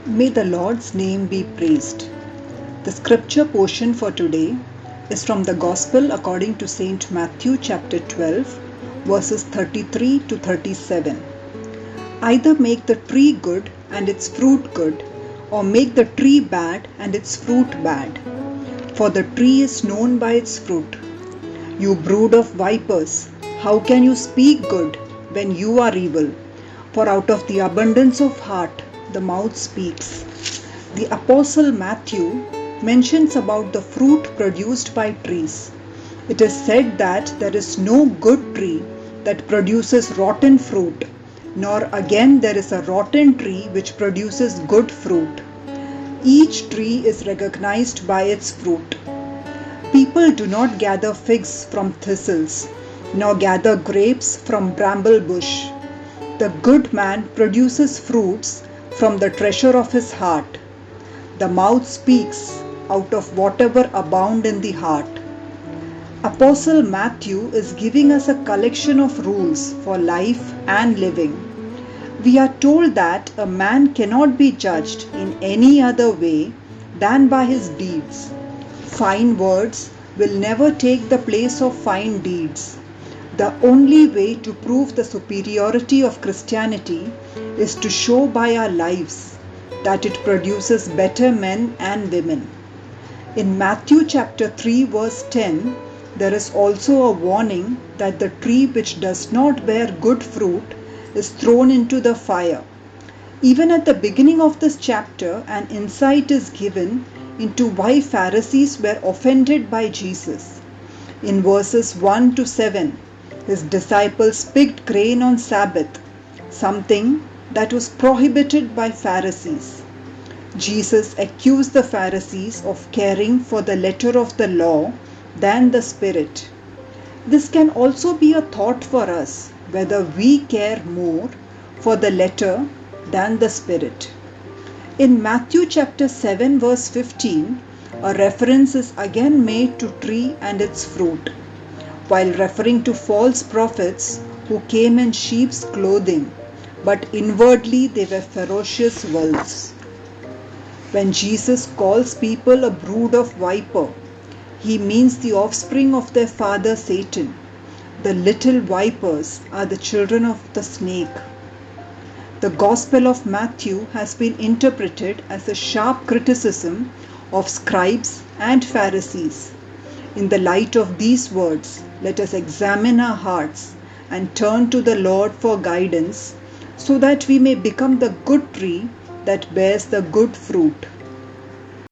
May the Lord's name be praised. The scripture portion for today is from the Gospel according to St. Matthew chapter 12, verses 33 to 37. Either make the tree good and its fruit good, or make the tree bad and its fruit bad. For the tree is known by its fruit. You brood of vipers, how can you speak good when you are evil? For out of the abundance of heart, the mouth speaks. The Apostle Matthew mentions about the fruit produced by trees. It is said that there is no good tree that produces rotten fruit, nor again there is a rotten tree which produces good fruit. Each tree is recognized by its fruit. People do not gather figs from thistles, nor gather grapes from bramble bush. The good man produces fruits from the treasure of his heart. The mouth speaks out of whatever abound in the heart. Apostle Matthew is giving us a collection of rules for life and living. We are told that a man cannot be judged in any other way than by his deeds. Fine words will never take the place of fine deeds. The only way to prove the superiority of Christianity is to show by our lives that it produces better men and women. In Matthew chapter 3 verse 10, there is also a warning that the tree which does not bear good fruit is thrown into the fire. Even at the beginning of this chapter, an insight is given into why Pharisees were offended by Jesus. In verses 1 to 7, his disciples picked grain on Sabbath, something that was prohibited by Pharisees. Jesus accused the Pharisees of caring for the letter of the law than the spirit. This can also be a thought for us, whether we care more for the letter than the spirit. In Matthew chapter 7 verse 15, a reference is again made to tree and its fruit, while referring to false prophets who came in sheep's clothing, but inwardly they were ferocious wolves. When Jesus calls people a brood of viper, he means the offspring of their father Satan. The little vipers are the children of the snake. The Gospel of Matthew has been interpreted as a sharp criticism of scribes and Pharisees. In the light of these words, let us examine our hearts and turn to the Lord for guidance so that we may become the good tree that bears the good fruit.